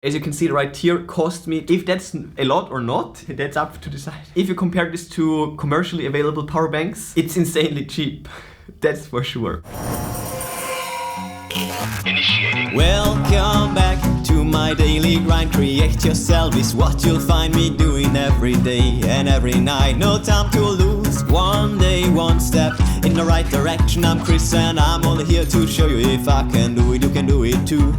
As you can see right here, cost me, if that's a lot or not, that's up to decide. If you compare this to commercially available power banks, it's insanely cheap. That's for sure. Initiating. Welcome back to my daily grind. Create yourself is what you'll find me doing every day and every night. No time to lose. One day, one step in the right direction. I'm Chris and I'm only here to show you if I can do it, you can do it too.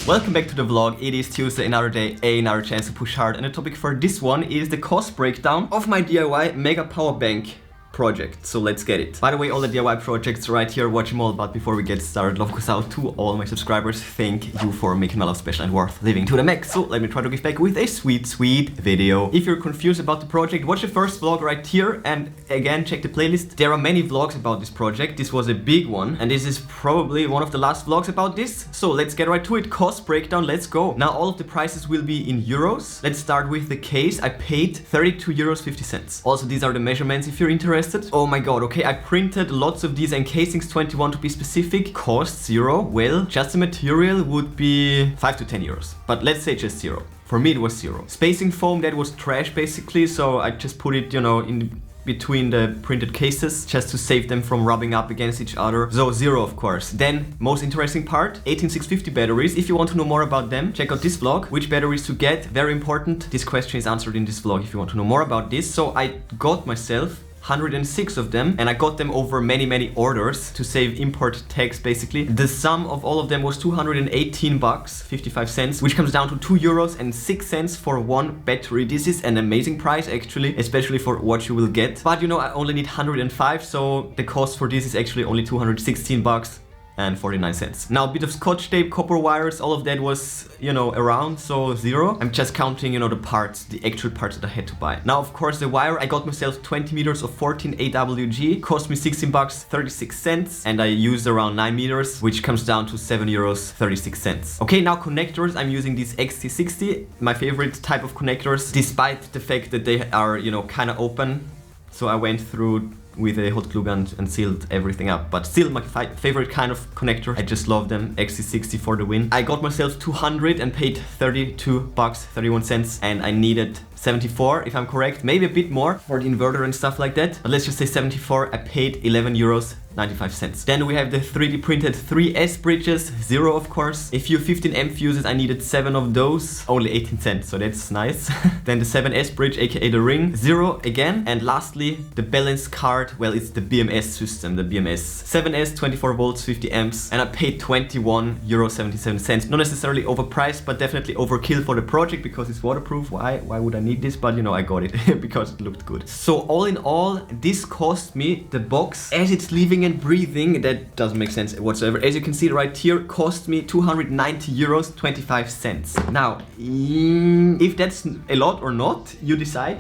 Welcome back to the vlog. It is Tuesday, another day, another chance to push hard. And the topic for this one is the cost breakdown of my DIY mega power bank project. So let's get it. By the way, all the DIY projects right here, watch them all. But before we get started, love goes out to all my subscribers. Thank you for making my life special and worth living to the max. So let me try to give back with a sweet video. If you're confused about the project, watch the first vlog right here and again check the playlist. There are many vlogs about this project. This was a big one and this is probably one of the last vlogs about this. So let's get right to it. Cost breakdown, let's go. Now all of the prices will be in euros. Let's start with the case. I paid 32.50 euros. Also, these are the measurements if you're interested. Oh my god, okay, I printed lots of these encasings, 21 to be specific. Cost 0. Well, just the material would be 5 to 10 euros. But let's say just 0. For me it was 0. Spacing foam, that was trash basically, so I just put it, in between the printed cases just to save them from rubbing up against each other. So 0 of course. Then most interesting part, 18650 batteries. If you want to know more about them, check out this vlog. Which batteries to get, very important. This question is answered in this vlog if you want to know more about this. So I got myself 106 of them and I got them over many orders to save import tax basically. The sum of all of them was 218 bucks 55 cents, which comes down to 2 euros and 6 cents for one battery. This is an amazing price actually, especially for what you will get. But I only need 105, so the cost for this is actually only 216 bucks and 49 cents. Now a bit of scotch tape, copper wires, all of that was, around, so 0. I'm just counting, the parts, the actual parts that I had to buy. Now, of course, the wire, I got myself 20 meters of 14 AWG, cost me 16 bucks 36 cents, and I used around 9 meters, which comes down to 7 euros 36 cents. Okay, now connectors, I'm using these XT60, my favorite type of connectors, despite the fact that they are, kind of open. So I went through with a hot glue gun and sealed everything up, but still my favorite kind of connector. I just love them. XT60 for the win. I got myself 200 and paid 32 bucks 31 cents, and I needed 74 if I'm correct, maybe a bit more for the inverter and stuff like that, but let's just say 74. I paid 11 euros 95 cents. Then we have the 3D printed 3S bridges, 0 of course. A few 15 fuses, I needed 7 of those, only 18 cents, so that's nice. Then the 7S bridge, aka the ring, 0 again. And lastly, the balance card, well, it's the BMS system, the BMS 7S, 24 volts, 50 amps, and I paid 21 euro 77 cents. Not necessarily overpriced, but definitely overkill for the project because it's waterproof. Why would I need this? But I got it because it looked good. So all in all, this cost me, the box as it's living and breathing, that doesn't make sense whatsoever. As you can see right here, cost me 290 euros 25 cents. Now, if that's a lot or not, you decide.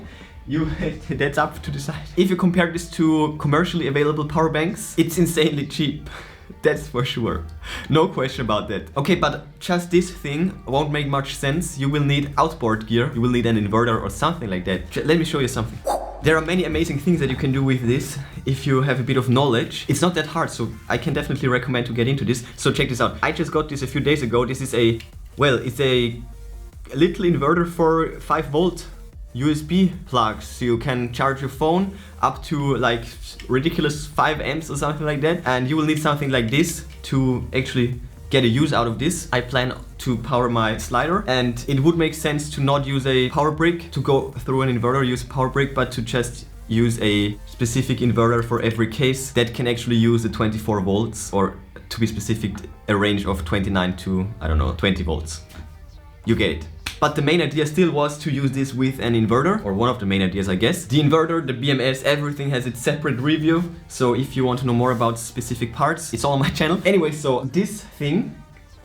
That's up to decide. If you compare this to commercially available power banks, it's insanely cheap. That's for sure. No question about that. Okay, but just this thing won't make much sense. You will need outboard gear. You will need an inverter or something like that. Let me show you something. There are many amazing things that you can do with this if you have a bit of knowledge. It's not that hard, so I can definitely recommend to get into this. So check this out. I just got this a few days ago. This is it's a little inverter for 5 volt USB plugs. So you can charge your phone up to like ridiculous 5 amps or something like that. And you will need something like this to actually get a use out of this. I plan to power my slider, and it would make sense to not use a power brick to go through an inverter, use a power brick, but to just use a specific inverter for every case that can actually use the 24 volts, or to be specific, a range of 29 to, 20 volts. You get it. But the main idea still was to use this with an inverter, or one of the main ideas, I guess. The inverter, the BMS, everything has its separate review. So if you want to know more about specific parts, it's all on my channel. Anyway, so this thing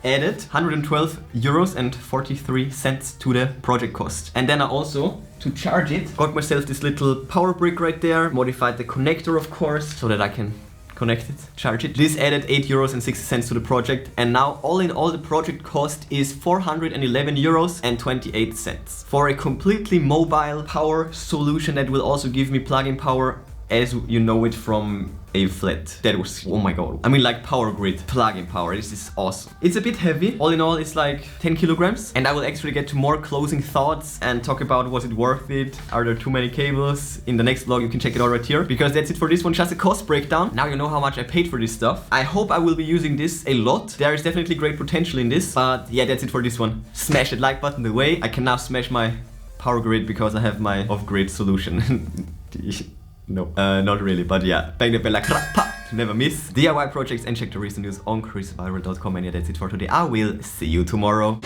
added 112 euros and 43 cents to the project cost. And then I also, to charge it, got myself this little power brick right there, modified the connector of course, so that I can connect it, charge it. This added 8 euros and 60 cents to the project, and now all in all the project cost is 411 euros and 28 cents. For a completely mobile power solution that will also give me plug-in power as you know it from a flat. That was, oh my god. I mean, like power grid, plug-in power. This is awesome. It's a bit heavy. All in all, it's like 10 kilograms. And I will actually get to more closing thoughts and talk about, was it worth it? Are there too many cables? In the next vlog, you can check it out right here. Because that's it for this one, just a cost breakdown. Now you know how much I paid for this stuff. I hope I will be using this a lot. There is definitely great potential in this. But yeah, that's it for this one. Smash that like button away. I can now smash my power grid because I have my off-grid solution. No, not really, but yeah, bang the bell like to never miss DIY projects and check the recent news on ChrisViral.com. And yeah, that's it for today. I will see you tomorrow.